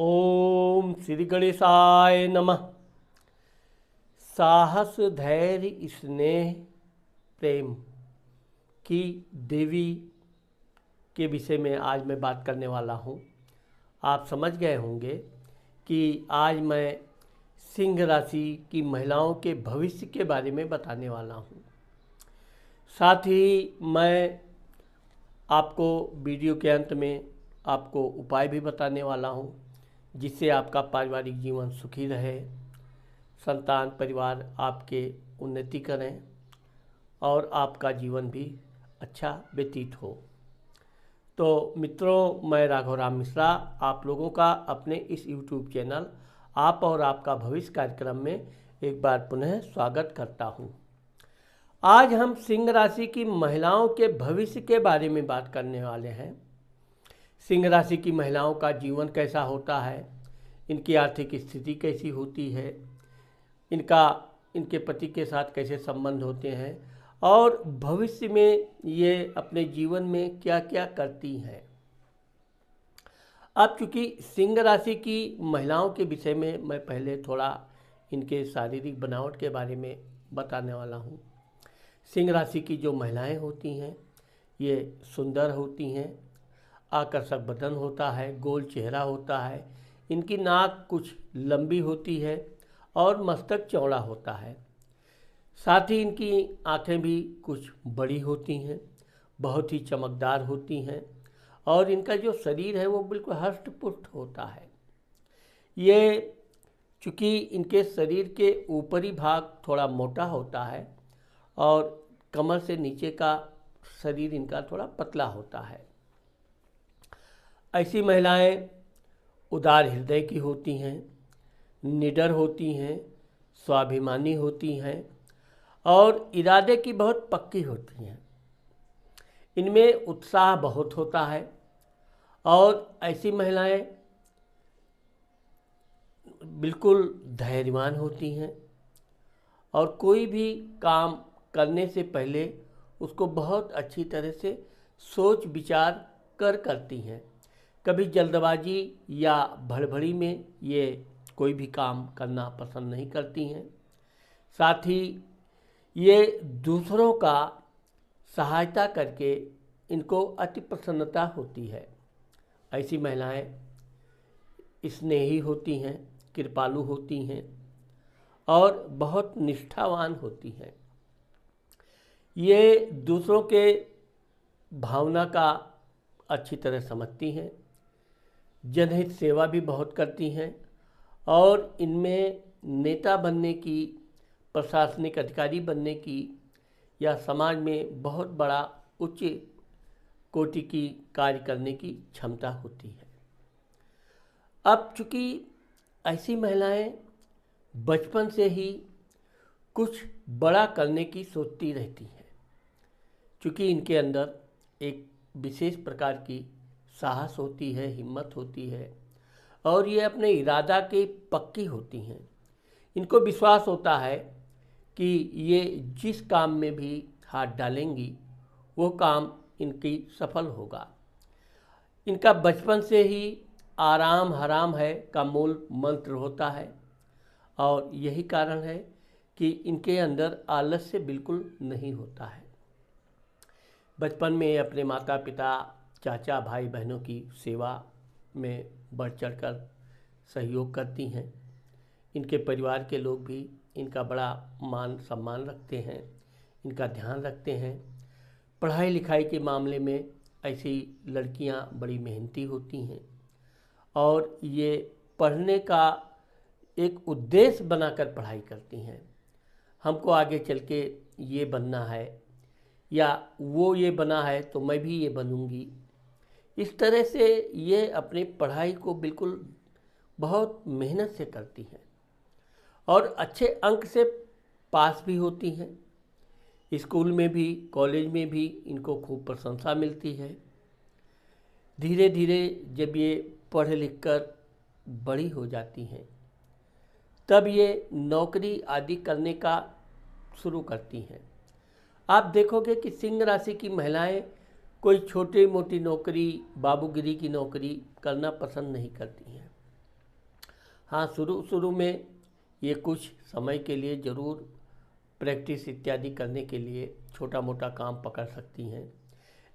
ओम श्री गणेशाय नमः। साहस, धैर्य, स्नेह, प्रेम की देवी के विषय में आज मैं बात करने वाला हूँ। आप समझ गए होंगे कि आज मैं सिंह राशि की महिलाओं के भविष्य के बारे में बताने वाला हूँ। साथ ही मैं आपको वीडियो के अंत में आपको उपाय भी बताने वाला हूँ, जिससे आपका पारिवारिक जीवन सुखी रहे, संतान परिवार आपके उन्नति करें और आपका जीवन भी अच्छा व्यतीत हो। तो मित्रों, मैं राघव राम मिश्रा आप लोगों का अपने इस YouTube चैनल आप और आपका भविष्य कार्यक्रम में एक बार पुनः स्वागत करता हूँ। आज हम सिंह राशि की महिलाओं के भविष्य के बारे में बात करने वाले हैं। सिंह राशि की महिलाओं का जीवन कैसा होता है, इनकी आर्थिक स्थिति कैसी होती है, इनके पति के साथ कैसे संबंध होते हैं और भविष्य में ये अपने जीवन में क्या क्या करती हैं। अब चूँकि सिंह राशि की महिलाओं के विषय में मैं पहले थोड़ा इनके शारीरिक बनावट के बारे में बताने वाला हूँ। सिंह राशि की जो महिलाएं होती हैं ये सुंदर होती हैं, आकर्षक बदन होता है, गोल चेहरा होता है, इनकी नाक कुछ लंबी होती है और मस्तक चौड़ा होता है। साथ ही इनकी आंखें भी कुछ बड़ी होती हैं, बहुत ही चमकदार होती हैं और इनका जो शरीर है वो बिल्कुल हष्ट-पुष्ट होता है। ये चूँकि इनके शरीर के ऊपरी भाग थोड़ा मोटा होता है और कमर से नीचे का शरीर इनका थोड़ा पतला होता है। ऐसी महिलाएं उदार हृदय की होती हैं, निडर होती हैं, स्वाभिमानी होती हैं और इरादे की बहुत पक्की होती हैं। इनमें उत्साह बहुत होता है और ऐसी महिलाएं बिल्कुल धैर्यवान होती हैं और कोई भी काम करने से पहले उसको बहुत अच्छी तरह से सोच विचार कर करती हैं। कभी जल्दबाजी या भड़बड़ी में ये कोई भी काम करना पसंद नहीं करती हैं। साथ ही ये दूसरों का सहायता करके इनको अति प्रसन्नता होती है। ऐसी महिलाएं स्नेही होती हैं, कृपालु होती हैं और बहुत निष्ठावान होती हैं। ये दूसरों के भावना का अच्छी तरह समझती हैं, जनहित सेवा भी बहुत करती हैं और इनमें नेता बनने की, प्रशासनिक अधिकारी बनने की या समाज में बहुत बड़ा उच्च कोटि की कार्य करने की क्षमता होती है। अब चूँकि ऐसी महिलाएं बचपन से ही कुछ बड़ा करने की सोचती रहती हैं, चूँकि इनके अंदर एक विशेष प्रकार की साहस होती है, हिम्मत होती है और ये अपने इरादा के पक्की होती हैं। इनको विश्वास होता है कि ये जिस काम में भी हाथ डालेंगी वो काम इनकी सफल होगा। इनका बचपन से ही आराम हराम है का मूल मंत्र होता है और यही कारण है कि इनके अंदर आलस्य बिल्कुल नहीं होता है। बचपन में अपने माता पिता, चाचा, भाई बहनों की सेवा में बढ़ चढ़कर सहयोग करती हैं। इनके परिवार के लोग भी इनका बड़ा मान सम्मान रखते हैं, इनका ध्यान रखते हैं। पढ़ाई लिखाई के मामले में ऐसी लड़कियां बड़ी मेहनती होती हैं और ये पढ़ने का एक उद्देश्य बनाकर पढ़ाई करती हैं। हमको आगे चल के ये बनना है या वो ये बना है तो मैं भी ये बनूंगी। इस तरह से ये अपनी पढ़ाई को बिल्कुल बहुत मेहनत से करती हैं और अच्छे अंक से पास भी होती हैं। स्कूल में भी, कॉलेज में भी इनको खूब प्रशंसा मिलती है। धीरे धीरे जब ये पढ़ लिख कर बड़ी हो जाती हैं तब ये नौकरी आदि करने का शुरू करती हैं। आप देखोगे कि सिंह राशि की महिलाएं कोई छोटी मोटी नौकरी, बाबूगिरी की नौकरी करना पसंद नहीं करती हैं। हाँ, शुरू शुरू में ये कुछ समय के लिए ज़रूर प्रैक्टिस इत्यादि करने के लिए छोटा मोटा काम पकड़ सकती हैं,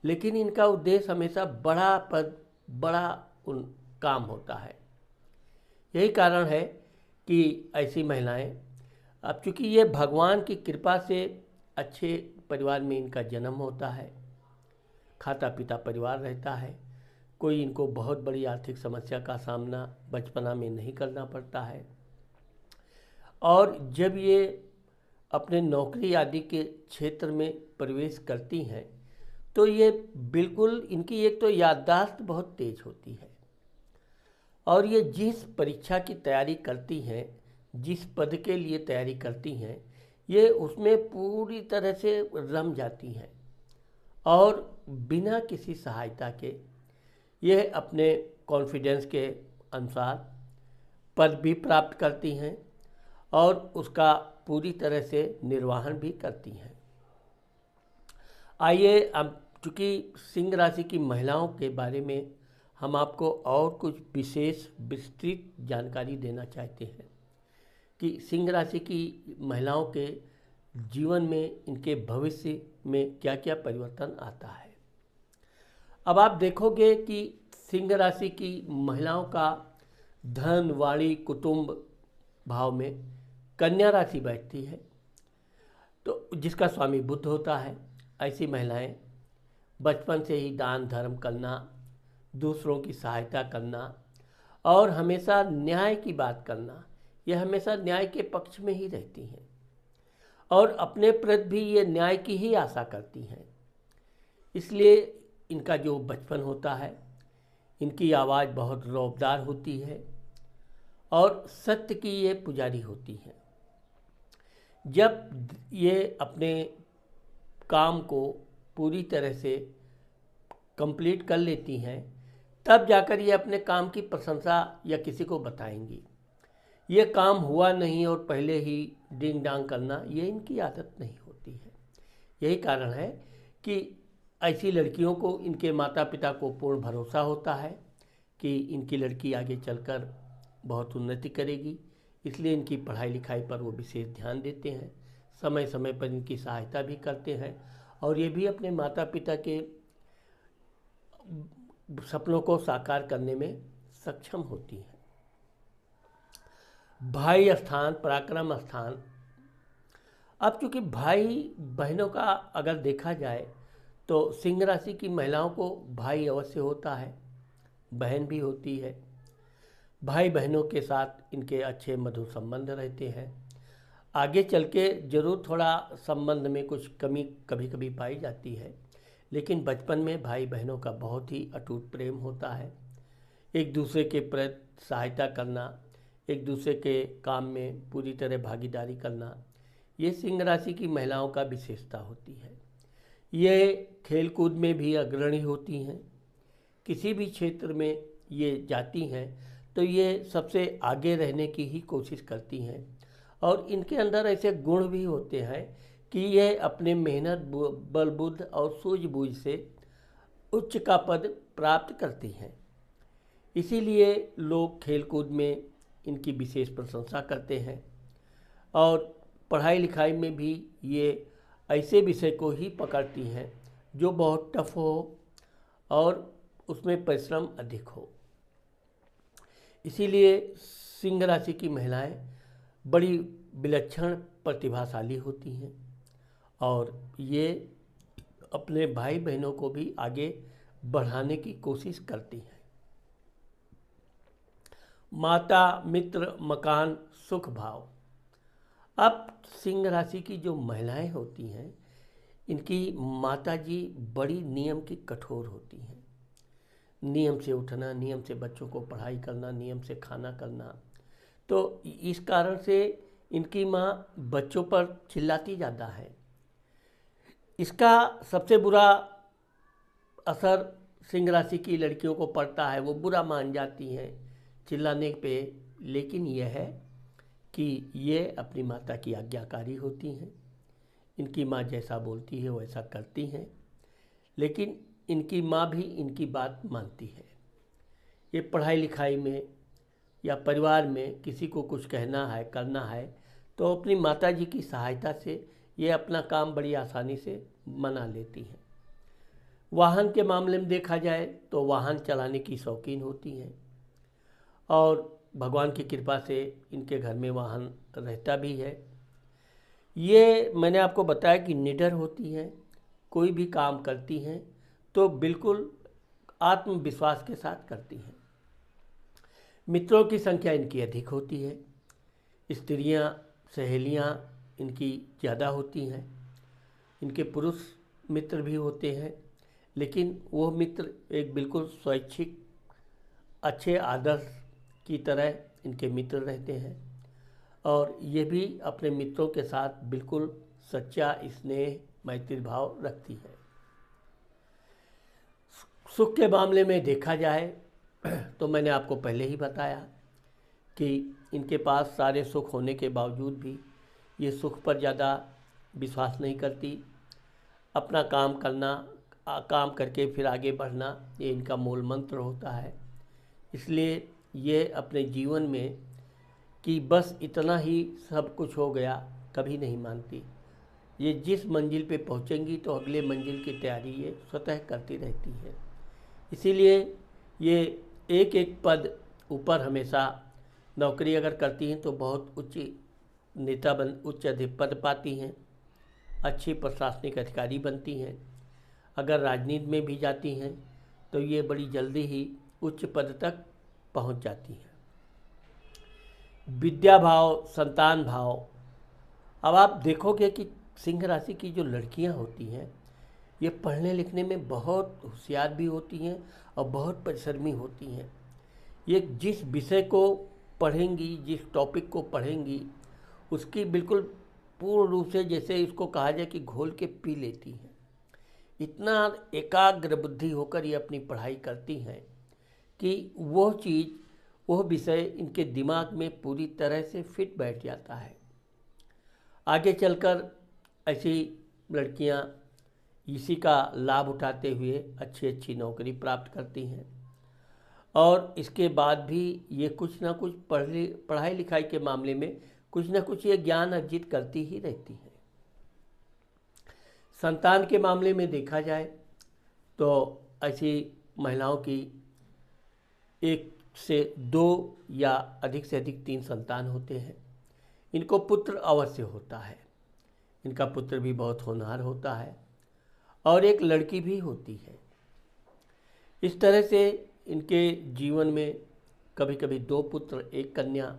लेकिन इनका उद्देश्य हमेशा बड़ा पद, बड़ा उन काम होता है। यही कारण है कि ऐसी महिलाएं, अब चूँकि ये भगवान की कृपा से अच्छे परिवार में इनका जन्म होता है, खाता पीता परिवार रहता है, कोई इनको बहुत बड़ी आर्थिक समस्या का सामना बचपना में नहीं करना पड़ता है, और जब ये अपने नौकरी आदि के क्षेत्र में प्रवेश करती हैं तो ये बिल्कुल, इनकी एक तो याददाश्त बहुत तेज होती है, और ये जिस परीक्षा की तैयारी करती हैं, जिस पद के लिए तैयारी करती हैं, ये उसमें पूरी तरह से रम जाती हैं और बिना किसी सहायता के ये अपने कॉन्फिडेंस के अनुसार पद भी प्राप्त करती हैं और उसका पूरी तरह से निर्वहन भी करती हैं। आइए अब, चूँकि सिंह राशि की महिलाओं के बारे में हम आपको और कुछ विशेष विस्तृत जानकारी देना चाहते हैं कि सिंह राशि की महिलाओं के जीवन में, इनके भविष्य में क्या क्या परिवर्तन आता है। अब आप देखोगे कि सिंह राशि की महिलाओं का धन, वाणी, कुटुंब भाव में कन्या राशि बैठती है, तो जिसका स्वामी बुध होता है। ऐसी महिलाएं बचपन से ही दान धर्म करना, दूसरों की सहायता करना और हमेशा न्याय की बात करना, यह हमेशा न्याय के पक्ष में ही रहती हैं और अपने प्रति भी ये न्याय की ही आशा करती हैं। इसलिए इनका जो बचपन होता है, इनकी आवाज़ बहुत रौबदार होती है और सत्य की ये पुजारी होती हैं। जब ये अपने काम को पूरी तरह से कंप्लीट कर लेती हैं, तब जाकर ये अपने काम की प्रशंसा या किसी को बताएंगी। ये काम हुआ नहीं और पहले ही डिंग डांग करना, ये इनकी आदत नहीं होती है। यही कारण है कि ऐसी लड़कियों को इनके माता पिता को पूर्ण भरोसा होता है कि इनकी लड़की आगे चलकर बहुत उन्नति करेगी, इसलिए इनकी पढ़ाई लिखाई पर वो विशेष ध्यान देते हैं, समय समय पर इनकी सहायता भी करते हैं और ये भी अपने माता पिता के सपनों को साकार करने में सक्षम होती हैं। भाई स्थान, पराक्रम स्थान। अब चूँकि भाई बहनों का अगर देखा जाए तो सिंह राशि की महिलाओं को भाई अवश्य होता है, बहन भी होती है। भाई बहनों के साथ इनके अच्छे मधुर संबंध रहते हैं। आगे चल के ज़रूर थोड़ा संबंध में कुछ कमी कभी कभी पाई जाती है, लेकिन बचपन में भाई बहनों का बहुत ही अटूट प्रेम होता है। एक दूसरे के प्रति सहायता करना, एक दूसरे के काम में पूरी तरह भागीदारी करना, ये सिंह राशि की महिलाओं का विशेषता होती है। ये खेलकूद में भी अग्रणी होती हैं। किसी भी क्षेत्र में ये जाती हैं तो ये सबसे आगे रहने की ही कोशिश करती हैं और इनके अंदर ऐसे गुण भी होते हैं कि ये अपने मेहनत, बल बुद्ध और सूझबूझ से उच्च का पद प्राप्त करती हैं। इसीलिए लोग खेलकूद में इनकी विशेष प्रशंसा करते हैं और पढ़ाई लिखाई में भी ये ऐसे विषय को ही पकड़ती हैं जो बहुत टफ हो और उसमें परिश्रम अधिक हो। इसीलिए सिंह राशि की महिलाएं बड़ी विलक्षण प्रतिभाशाली होती हैं और ये अपने भाई बहनों को भी आगे बढ़ाने की कोशिश करती हैं। माता, मित्र, मकान, सुख भाव। अब सिंह राशि की जो महिलाएं होती हैं, इनकी माता जी बड़ी नियम की कठोर होती हैं। नियम से उठना, नियम से बच्चों को पढ़ाई करना, नियम से खाना करना। तो इस कारण से इनकी माँ बच्चों पर चिल्लाती ज़्यादा है। इसका सबसे बुरा असर सिंह राशि की लड़कियों को पड़ता है, वो बुरा मान जाती हैं चिल्लाने पे, लेकिन यह है कि ये अपनी माता की आज्ञाकारी होती हैं। इनकी माँ जैसा बोलती है वैसा करती हैं, लेकिन इनकी माँ भी इनकी बात मानती है। ये पढ़ाई लिखाई में या परिवार में किसी को कुछ कहना है, करना है, तो अपनी माता जी की सहायता से ये अपना काम बड़ी आसानी से मना लेती हैं। वाहन के मामले में देखा जाए तो वाहन चलाने की शौकीन होती हैं और भगवान की कृपा से इनके घर में वाहन रहता भी है। ये मैंने आपको बताया कि निडर होती हैं, कोई भी काम करती हैं तो बिल्कुल आत्मविश्वास के साथ करती हैं। मित्रों की संख्या इनकी अधिक होती है, स्त्रियां, सहेलियां इनकी ज़्यादा होती हैं। इनके पुरुष मित्र भी होते हैं, लेकिन वो मित्र एक बिल्कुल स्वैच्छिक अच्छे आदर्श की तरह इनके मित्र रहते हैं और ये भी अपने मित्रों के साथ बिल्कुल सच्चा स्नेह मैत्री भाव रखती है। सुख के मामले में देखा जाए तो मैंने आपको पहले ही बताया कि इनके पास सारे सुख होने के बावजूद भी ये सुख पर ज़्यादा विश्वास नहीं करती। अपना काम करना, काम करके फिर आगे बढ़ना, ये इनका मूल मंत्र होता है। इसलिए ये अपने जीवन में कि बस इतना ही सब कुछ हो गया कभी नहीं मानती। ये जिस मंजिल पे पहुंचेंगी तो अगले मंजिल की तैयारी ये स्वतः करती रहती है। इसीलिए ये एक एक पद ऊपर हमेशा नौकरी अगर करती हैं तो बहुत उच्च नेता उच्च पद पाती हैं, अच्छी प्रशासनिक अधिकारी बनती हैं। अगर राजनीति में भी जाती हैं तो ये बड़ी जल्दी ही उच्च पद तक पहुंच जाती हैं। विद्या भाव, संतान भाव, अब आप देखोगे कि सिंह राशि की जो लड़कियां होती हैं ये पढ़ने लिखने में बहुत होशियार भी होती हैं और बहुत परिश्रमी होती हैं। ये जिस विषय को पढ़ेंगी, जिस टॉपिक को पढ़ेंगी, उसकी बिल्कुल पूर्ण रूप से जैसे इसको कहा जाए कि घोल के पी लेती हैं। इतना एकाग्र बुद्धि होकर ये अपनी पढ़ाई करती हैं कि वो चीज़, वो विषय इनके दिमाग में पूरी तरह से फिट बैठ जाता है। आगे चलकर ऐसी लड़कियां इसी का लाभ उठाते हुए अच्छी अच्छी नौकरी प्राप्त करती हैं और इसके बाद भी ये कुछ ना कुछ पढ़ाई लिखाई के मामले में कुछ ना कुछ ये ज्ञान अर्जित करती ही रहती है। संतान के मामले में देखा जाए तो ऐसी महिलाओं की 1 से 2 या अधिक से अधिक 3 संतान होते हैं। इनको पुत्र अवश्य होता है, इनका पुत्र भी बहुत होनहार होता है और एक लड़की भी होती है। इस तरह से इनके जीवन में कभी कभी 2 पुत्र 1 कन्या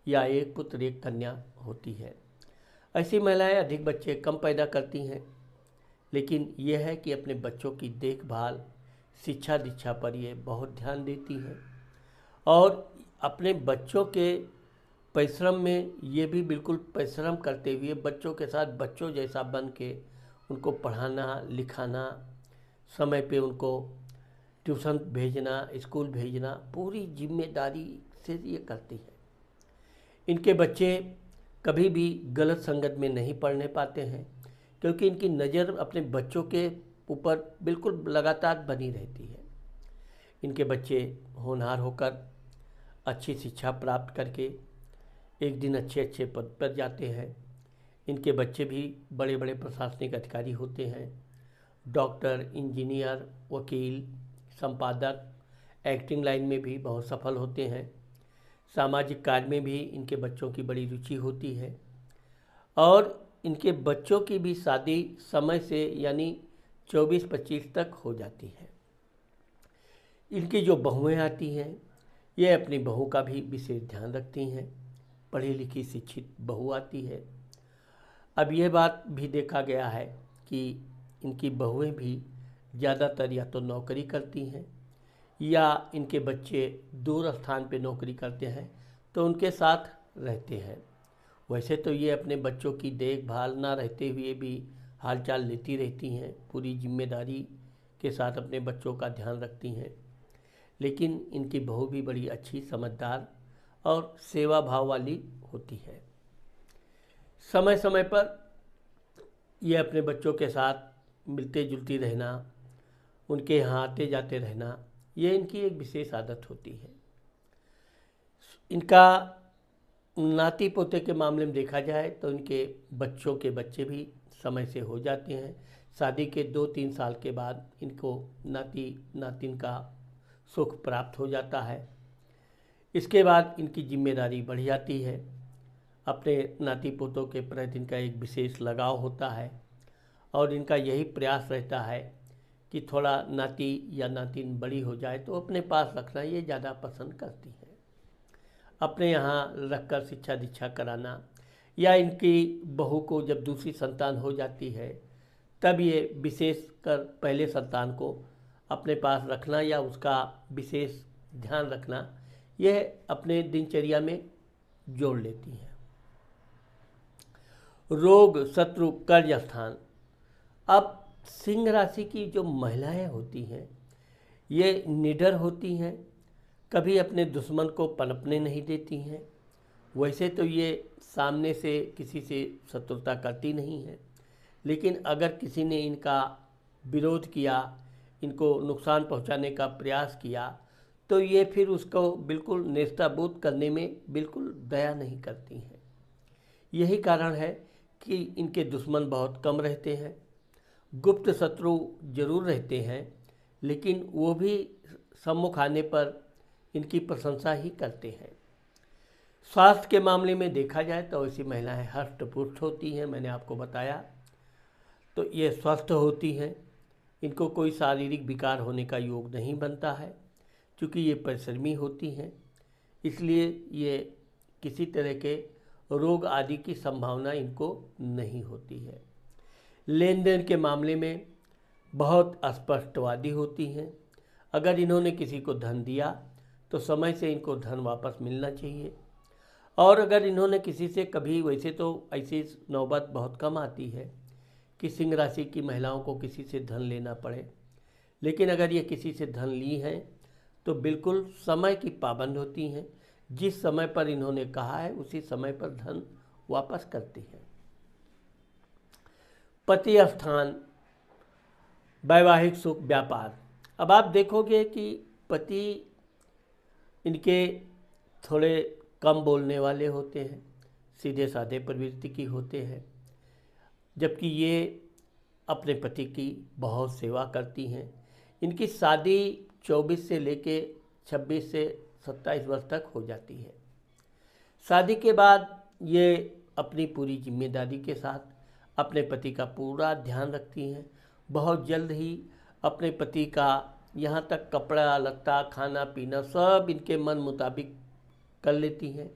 या 1 पुत्र 1 कन्या होती है। ऐसी महिलाएं अधिक बच्चे कम पैदा करती हैं, लेकिन यह है कि अपने बच्चों की देखभाल, शिक्षा दीक्षा पर ये बहुत ध्यान देती हैं और अपने बच्चों के परिश्रम में ये भी बिल्कुल परिश्रम करते हुए बच्चों के साथ बच्चों जैसा बन के उनको पढ़ाना लिखाना, समय पे उनको ट्यूशन भेजना, स्कूल भेजना, पूरी जिम्मेदारी से ये करती है। इनके बच्चे कभी भी गलत संगत में नहीं पढ़ने पाते हैं क्योंकि इनकी नज़र अपने बच्चों के ऊपर बिल्कुल लगातार बनी रहती है। इनके बच्चे होनहार होकर अच्छी शिक्षा प्राप्त करके एक दिन अच्छे अच्छे पद पर जाते हैं। इनके बच्चे भी बड़े बड़े प्रशासनिक अधिकारी होते हैं, डॉक्टर, इंजीनियर, वकील, संपादक, एक्टिंग लाइन में भी बहुत सफल होते हैं। सामाजिक कार्य में भी इनके बच्चों की बड़ी रुचि होती है और इनके बच्चों की भी शादी समय से यानी 24-25 तक हो जाती है। इनकी जो बहुएं आती हैं ये अपनी बहू का भी विशेष ध्यान रखती हैं। पढ़ी लिखी शिक्षित बहू आती है। अब यह बात भी देखा गया है कि इनकी बहुएं भी ज़्यादातर या तो नौकरी करती हैं या इनके बच्चे दूर स्थान पे नौकरी करते हैं तो उनके साथ रहते हैं। वैसे तो ये अपने बच्चों की देखभाल ना रहते हुए भी हालचाल लेती रहती हैं, पूरी जिम्मेदारी के साथ अपने बच्चों का ध्यान रखती हैं, लेकिन इनकी बहू भी बड़ी अच्छी, समझदार और सेवा भाव वाली होती है। समय समय पर ये अपने बच्चों के साथ मिलते जुलती रहना, उनके यहाँ आते जाते रहना, ये इनकी एक विशेष आदत होती है। इनका नाती पोते के मामले में देखा जाए तो इनके बच्चों के बच्चे भी समय से हो जाते हैं। शादी के 2-3 साल के बाद इनको नाती नातिन का सुख प्राप्त हो जाता है। इसके बाद इनकी जिम्मेदारी बढ़ जाती है। अपने नाती पोतों के प्रति इनका एक विशेष लगाव होता है और इनका यही प्रयास रहता है कि थोड़ा नाती या नातिन बड़ी हो जाए तो अपने पास रखना ये ज़्यादा पसंद करती हैं। अपने यहाँ रखकर शिक्षा दीक्षा कराना, या इनकी बहू को जब दूसरी संतान हो जाती है तब ये विशेष कर पहले संतान को अपने पास रखना या उसका विशेष ध्यान रखना, यह अपने दिनचर्या में जोड़ लेती हैं। रोग, शत्रु, कर्ज स्थान। अब सिंह राशि की जो महिलाएं होती हैं ये निडर होती हैं, कभी अपने दुश्मन को पनपने नहीं देती हैं। वैसे तो ये सामने से किसी से शत्रुता करती नहीं है, लेकिन अगर किसी ने इनका विरोध किया, इनको नुकसान पहुंचाने का प्रयास किया, तो ये फिर उसको बिल्कुल नेस्ताभूत करने में बिल्कुल दया नहीं करती हैं। यही कारण है कि इनके दुश्मन बहुत कम रहते हैं। गुप्त शत्रु जरूर रहते हैं, लेकिन वो भी सम्मुख आने पर इनकी प्रशंसा ही करते हैं। स्वास्थ्य के मामले में देखा जाए तो ऐसी महिलाएं हष्ट पुष्ट होती हैं, मैंने आपको बताया। तो ये स्वस्थ होती हैं, इनको कोई शारीरिक विकार होने का योग नहीं बनता है, क्योंकि ये परिश्रमी होती हैं, इसलिए ये किसी तरह के रोग आदि की संभावना इनको नहीं होती है। लेन देन के मामले में बहुत स्पष्टवादी होती हैं। अगर इन्होंने किसी को धन दिया तो समय से इनको धन वापस मिलना चाहिए, और अगर इन्होंने किसी से कभी, वैसे तो ऐसी नौबत बहुत कम आती है कि सिंह राशि की महिलाओं को किसी से धन लेना पड़े, लेकिन अगर ये किसी से धन ली हैं तो बिल्कुल समय की पाबंद होती हैं। जिस समय पर इन्होंने कहा है उसी समय पर धन वापस करती हैं। पति स्थान, वैवाहिक सुख, व्यापार। अब आप देखोगे कि पति इनके थोड़े कम बोलने वाले होते हैं, सीधे साधे प्रवृत्ति की होते हैं, जबकि ये अपने पति की बहुत सेवा करती हैं। इनकी शादी 24 से लेके 26 से 27 वर्ष तक हो जाती है। शादी के बाद ये अपनी पूरी जिम्मेदारी के साथ अपने पति का पूरा ध्यान रखती हैं। बहुत जल्द ही अपने पति का यहाँ तक कपड़ा लत्ता, खाना पीना सब इनके मन मुताबिक कर लेती हैं।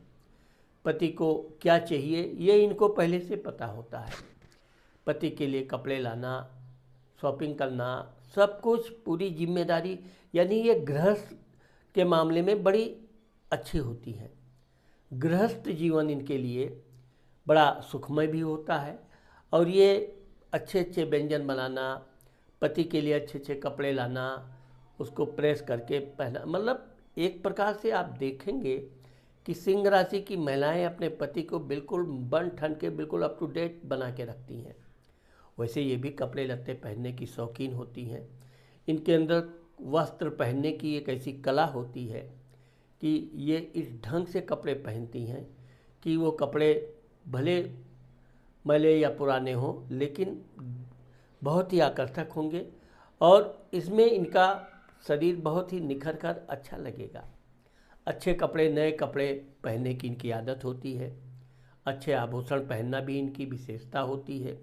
पति को क्या चाहिए ये इनको पहले से पता होता है। पति के लिए कपड़े लाना, शॉपिंग करना, सब कुछ पूरी जिम्मेदारी, यानी ये गृहस्थ के मामले में बड़ी अच्छी होती हैं। गृहस्थ जीवन इनके लिए बड़ा सुखमय भी होता है, और ये अच्छे अच्छे व्यंजन बनाना, पति के लिए अच्छे अच्छे कपड़े लाना, उसको प्रेस करके पहना, मतलब एक प्रकार से आप देखेंगे कि सिंह राशि की महिलाएं अपने पति को बिल्कुल बन ठन के बिल्कुल अप टू डेट बना के रखती हैं। वैसे ये भी कपड़े लत्ते पहनने की शौकीन होती हैं। इनके अंदर वस्त्र पहनने की एक ऐसी कला होती है कि ये इस ढंग से कपड़े पहनती हैं कि वो कपड़े भले मैले या पुराने हों, लेकिन बहुत ही आकर्षक होंगे, और इसमें इनका शरीर बहुत ही निखर कर अच्छा लगेगा। अच्छे कपड़े, नए कपड़े पहनने की इनकी आदत होती है। अच्छे आभूषण पहनना भी इनकी विशेषता होती है।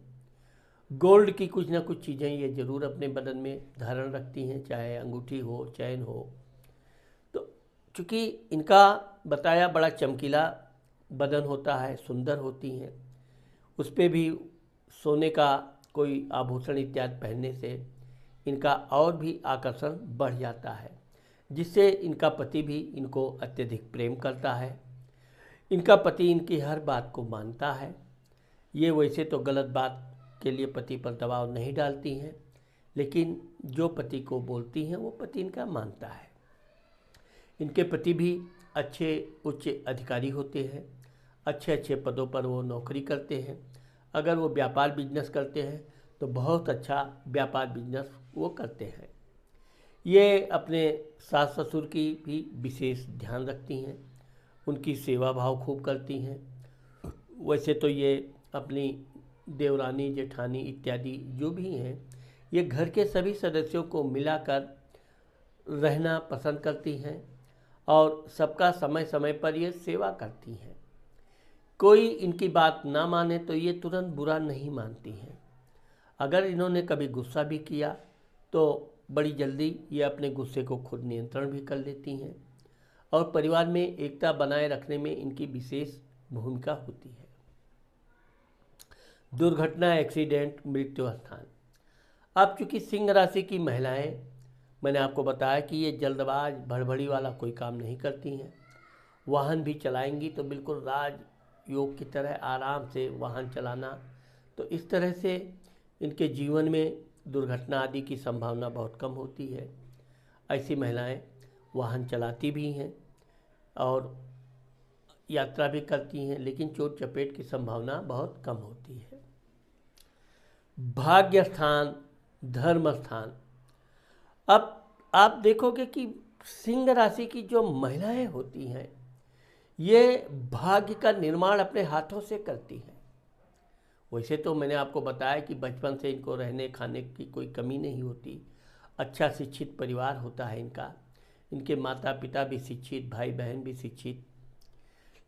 गोल्ड की कुछ ना कुछ चीज़ें ये ज़रूर अपने बदन में धारण रखती हैं, चाहे अंगूठी हो, चैन हो। तो चूँकि इनका बताया बड़ा चमकीला बदन होता है, सुंदर होती हैं, उस पर भी सोने का कोई आभूषण इत्यादि पहनने से इनका और भी आकर्षण बढ़ जाता है, जिससे इनका पति भी इनको अत्यधिक प्रेम करता है। इनका पति इनकी हर बात को मानता है। ये वैसे तो गलत बात के लिए पति पर दबाव नहीं डालती हैं, लेकिन जो पति को बोलती हैं वो पति इनका मानता है। इनके पति भी अच्छे उच्च अधिकारी होते हैं, अच्छे अच्छे पदों पर वो नौकरी करते हैं। अगर वो व्यापार बिजनेस करते हैं तो बहुत अच्छा व्यापार बिजनेस वो करते हैं। ये अपने सास ससुर की भी विशेष ध्यान रखती हैं, उनकी सेवा भाव खूब करती हैं। वैसे तो ये अपनी देवरानी, जेठानी इत्यादि जो भी हैं, ये घर के सभी सदस्यों को मिलाकर रहना पसंद करती हैं और सबका समय समय पर ये सेवा करती हैं। कोई इनकी बात ना माने तो ये तुरंत बुरा नहीं मानती हैं। अगर इन्होंने कभी गुस्सा भी किया तो बड़ी जल्दी ये अपने गुस्से को खुद नियंत्रण भी कर लेती हैं और परिवार में एकता बनाए रखने में इनकी विशेष भूमिका होती है। दुर्घटना, एक्सीडेंट, मृत्यु स्थान। अब चूंकि सिंह राशि की महिलाएं, मैंने आपको बताया कि ये जल्दबाज भड़बड़ी वाला कोई काम नहीं करती हैं। वाहन भी चलाएंगी तो बिल्कुल राजयोग की तरह आराम से वाहन चलाना, तो इस तरह से इनके जीवन में दुर्घटना आदि की संभावना बहुत कम होती है। ऐसी महिलाएं वाहन चलाती भी हैं और यात्रा भी करती हैं, लेकिन चोट चपेट की संभावना बहुत कम होती है। भाग्य स्थान, धर्म स्थान। अब आप देखोगे कि सिंह राशि की जो महिलाएं होती हैं, ये भाग्य का निर्माण अपने हाथों से करती हैं। वैसे तो मैंने आपको बताया कि बचपन से इनको रहने खाने की कोई कमी नहीं होती, अच्छा शिक्षित परिवार होता है इनका, इनके माता पिता भी शिक्षित, भाई बहन भी शिक्षित,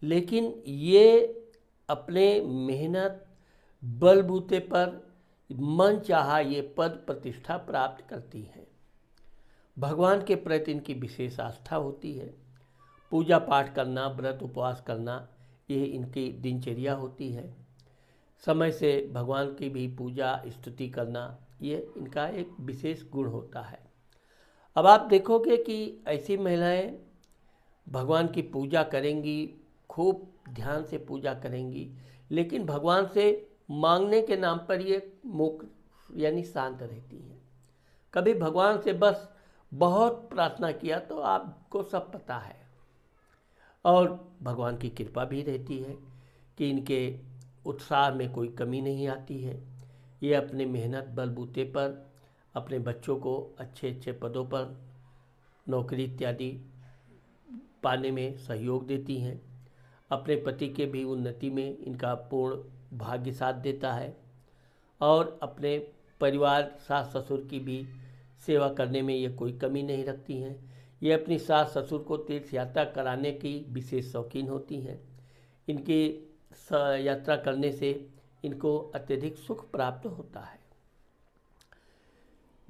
लेकिन ये अपने मेहनत बलबूते पर मन चाहा ये पद प्रतिष्ठा प्राप्त करती हैं। भगवान के प्रति इनकी विशेष आस्था होती है। पूजा पाठ करना, व्रत उपवास करना, ये इनकी दिनचर्या होती है। समय से भगवान की भी पूजा स्तुति करना, ये इनका एक विशेष गुण होता है। अब आप देखोगे कि ऐसी महिलाएं भगवान की पूजा करेंगी, खूब ध्यान से पूजा करेंगी, लेकिन भगवान से मांगने के नाम पर ये मुख यानी शांत रहती हैं। कभी भगवान से बस बहुत प्रार्थना किया तो आपको सब पता है, और भगवान की कृपा भी रहती है कि इनके उत्साह में कोई कमी नहीं आती है। ये अपने मेहनत बलबूते पर अपने बच्चों को अच्छे अच्छे पदों पर नौकरी इत्यादि पाने में सहयोग देती हैं। अपने पति के भी उन्नति में इनका पूर्ण भाग्य साथ देता है और अपने परिवार, सास ससुर की भी सेवा करने में ये कोई कमी नहीं रखती हैं। ये अपनी सास ससुर को तीर्थ यात्रा कराने की विशेष शौकीन होती हैं। इनकी यात्रा करने से इनको अत्यधिक सुख प्राप्त होता है।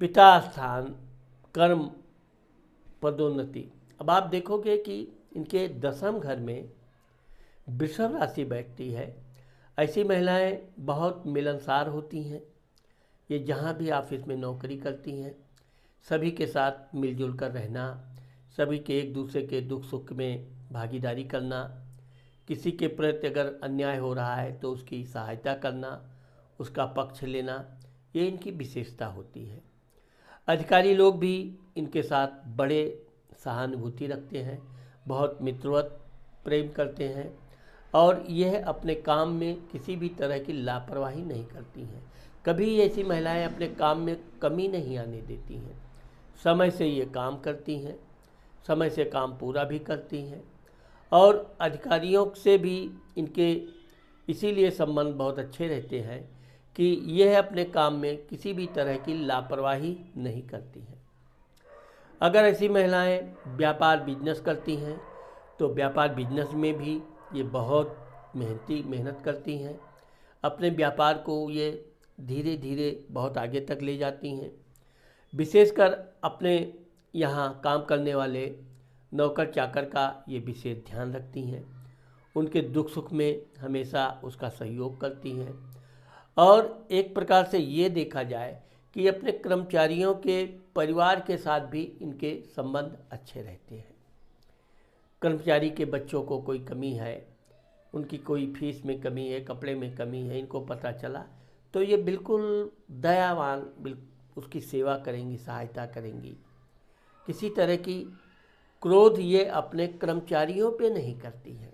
पिता स्थान, कर्म, पदोन्नति। अब आप देखोगे कि इनके दसम घर में वृषभ राशि बैठती है। ऐसी महिलाएं बहुत मिलनसार होती हैं। ये जहाँ भी ऑफिस में नौकरी करती हैं, सभी के साथ मिलजुल कर रहना, सभी के एक दूसरे के दुख सुख में भागीदारी करना, किसी के प्रति अगर अन्याय हो रहा है तो उसकी सहायता करना, उसका पक्ष लेना, ये इनकी विशेषता होती है। अधिकारी लोग भी इनके साथ बड़े सहानुभूति रखते हैं, बहुत मित्रवत प्रेम करते हैं और यह अपने काम में किसी भी तरह की लापरवाही नहीं करती हैं। कभी ऐसी महिलाएं अपने काम में कमी नहीं आने देती हैं। समय से ये काम करती हैं, समय से काम पूरा भी करती हैं और अधिकारियों से भी इनके इसीलिए संबंध बहुत अच्छे रहते हैं कि यह अपने काम में किसी भी तरह की लापरवाही नहीं करती हैं। अगर ऐसी महिलाएं व्यापार बिजनेस करती हैं तो व्यापार बिजनेस में भी ये बहुत मेहनत करती हैं। अपने व्यापार को ये धीरे धीरे बहुत आगे तक ले जाती हैं। विशेषकर अपने यहाँ काम करने वाले नौकर चाकर का ये विशेष ध्यान रखती हैं। उनके दुख सुख में हमेशा उसका सहयोग करती हैं और एक प्रकार से ये देखा जाए कि अपने कर्मचारियों के परिवार के साथ भी इनके संबंध अच्छे रहते हैं। कर्मचारी के बच्चों को कोई कमी है, उनकी कोई फीस में कमी है, कपड़े में कमी है, इनको पता चला तो ये बिल्कुल दयावान उसकी सेवा करेंगी, सहायता करेंगी। किसी तरह की क्रोध ये अपने कर्मचारियों पे नहीं करती हैं।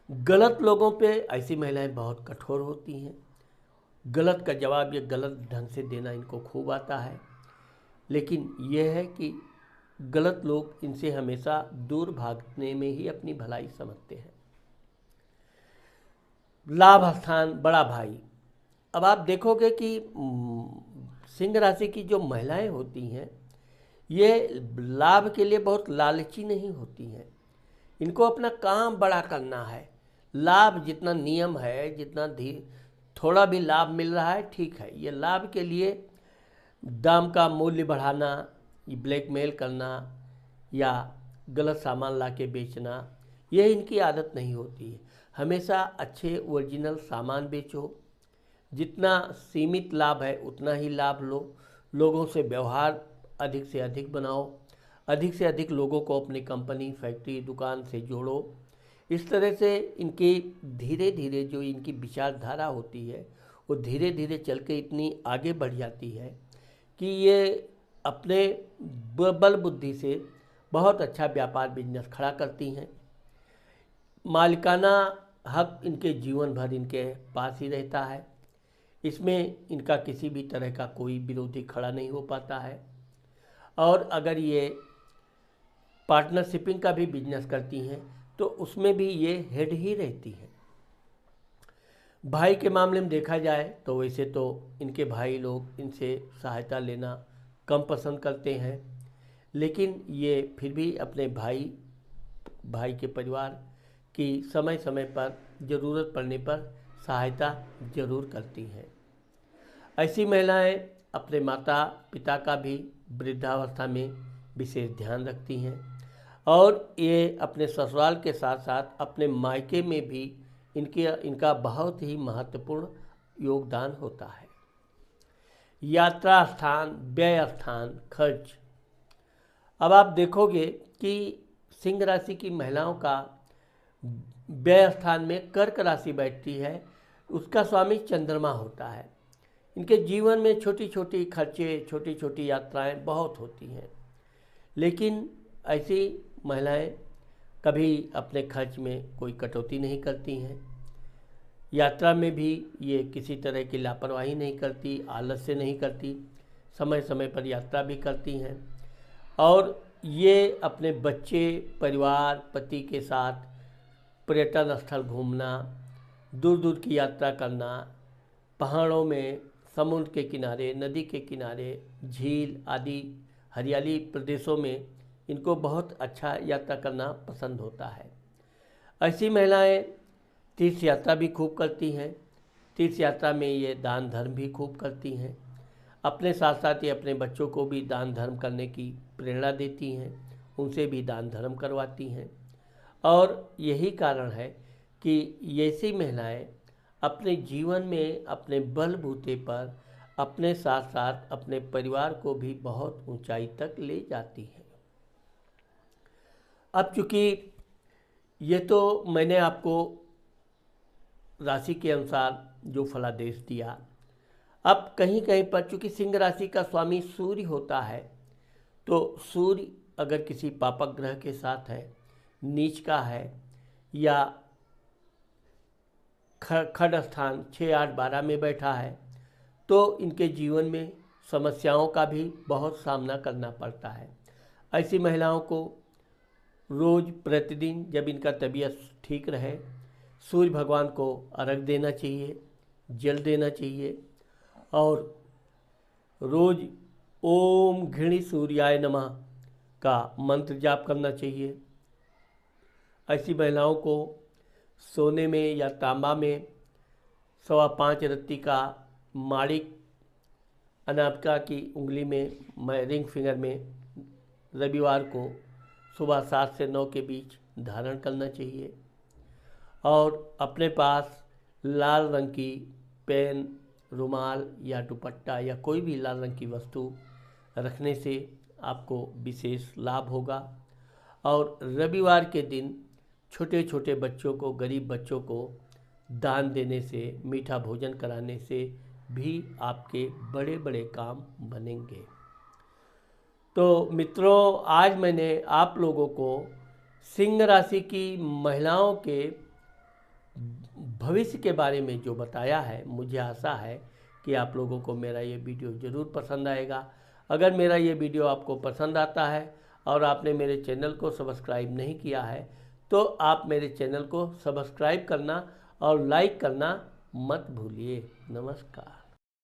गलत लोगों पे ऐसी महिलाएं बहुत कठोर होती हैं। गलत का जवाब ये गलत ढंग से देना इनको खूब आता है, लेकिन यह है कि गलत लोग इनसे हमेशा दूर भागने में ही अपनी भलाई समझते हैं। लाभ स्थान बड़ा भाई। अब आप देखोगे कि सिंह राशि की जो महिलाएं होती हैं ये लाभ के लिए बहुत लालची नहीं होती हैं। इनको अपना काम बड़ा करना है। लाभ जितना नियम है, जितना थोड़ा भी लाभ मिल रहा है ठीक है, ये लाभ के लिए दाम का मूल्य बढ़ाना, ये ब्लैकमेल करना या गलत सामान ला के बेचना, ये इनकी आदत नहीं होती है। हमेशा अच्छे ओरिजिनल सामान बेचो, जितना सीमित लाभ है उतना ही लाभ लो, लोगों से व्यवहार अधिक से अधिक बनाओ, अधिक से अधिक लोगों को अपनी कंपनी, फैक्ट्री, दुकान से जोड़ो। इस तरह से इनकी धीरे धीरे जो इनकी विचारधारा होती है वो धीरे धीरे चल के इतनी आगे बढ़ जाती है कि ये अपने बल बुद्धि से बहुत अच्छा व्यापार बिजनेस खड़ा करती हैं। मालिकाना हक इनके जीवन भर इनके पास ही रहता है। इसमें इनका किसी भी तरह का कोई विरोधी खड़ा नहीं हो पाता है। और अगर ये पार्टनरशिपिंग का भी बिजनेस करती हैं तो उसमें भी ये हेड ही रहती हैं। भाई के मामले में देखा जाए तो वैसे तो इनके भाई लोग इनसे सहायता लेना कम पसंद करते हैं, लेकिन ये फिर भी अपने भाई के परिवार की समय समय पर ज़रूरत पड़ने पर सहायता जरूर करती हैं। ऐसी महिलाएं अपने माता पिता का भी वृद्धावस्था में विशेष ध्यान रखती हैं और ये अपने ससुराल के साथ साथ अपने मायके में भी इनका बहुत ही महत्वपूर्ण योगदान होता है। यात्रा स्थान, व्यय स्थान, खर्च। अब आप देखोगे कि सिंह राशि की महिलाओं का व्यय स्थान में कर्क राशि बैठती है, उसका स्वामी चंद्रमा होता है। इनके जीवन में छोटी छोटी खर्चे, छोटी छोटी यात्राएं बहुत होती हैं, लेकिन ऐसी महिलाएं कभी अपने खर्च में कोई कटौती नहीं करती हैं। यात्रा में भी ये किसी तरह की लापरवाही नहीं करती, आलस्य नहीं करती, समय समय पर यात्रा भी करती हैं। और ये अपने बच्चे, परिवार, पति के साथ पर्यटन स्थल घूमना, दूर दूर की यात्रा करना, पहाड़ों में, समुद्र के किनारे, नदी के किनारे, झील आदि हरियाली प्रदेशों में इनको बहुत अच्छा यात्रा करना पसंद होता है। ऐसी महिलाएं तीर्थ यात्रा भी खूब करती हैं। तीर्थ यात्रा में ये दान धर्म भी खूब करती हैं। अपने साथ साथ ये अपने बच्चों को भी दान धर्म करने की प्रेरणा देती हैं, उनसे भी दान धर्म करवाती हैं। और यही कारण है कि ऐसी महिलाएं अपने जीवन में अपने बलबूते पर अपने साथ साथ अपने परिवार को भी बहुत ऊंचाई तक ले जाती हैं। अब चूँकि ये तो मैंने आपको राशि के अनुसार जो फलादेश दिया, अब कहीं कहीं पर चूँकि सिंह राशि का स्वामी सूर्य होता है, तो सूर्य अगर किसी पापक ग्रह के साथ है, नीच का है या खड स्थान 6, 8, 12 में बैठा है, तो इनके जीवन में समस्याओं का भी बहुत सामना करना पड़ता है। ऐसी महिलाओं को रोज़ प्रतिदिन जब इनका तबीयत ठीक रहे, सूर्य भगवान को अर्घ देना चाहिए, जल देना चाहिए और रोज़ ओम घृणी सूर्याय नमः का मंत्र जाप करना चाहिए। ऐसी महिलाओं को सोने में या तांबा में 5.25 रत्ती का माणिक अनामिका की उंगली में रिंग फिंगर में रविवार को सुबह 7 से 9 के बीच धारण करना चाहिए। और अपने पास लाल रंग की पेन, रुमाल या दुपट्टा या कोई भी लाल रंग की वस्तु रखने से आपको विशेष लाभ होगा। और रविवार के दिन छोटे छोटे बच्चों को, गरीब बच्चों को दान देने से, मीठा भोजन कराने से भी आपके बड़े बड़े काम बनेंगे। तो मित्रों, आज मैंने आप लोगों को सिंह राशि की महिलाओं के भविष्य के बारे में जो बताया है, मुझे आशा है कि आप लोगों को मेरा ये वीडियो ज़रूर पसंद आएगा। अगर मेरा ये वीडियो आपको पसंद आता है, और आपने मेरे चैनल को सब्सक्राइब नहीं किया है तो आप मेरे चैनल को सब्सक्राइब करना और लाइक करना मत भूलिए। नमस्कार।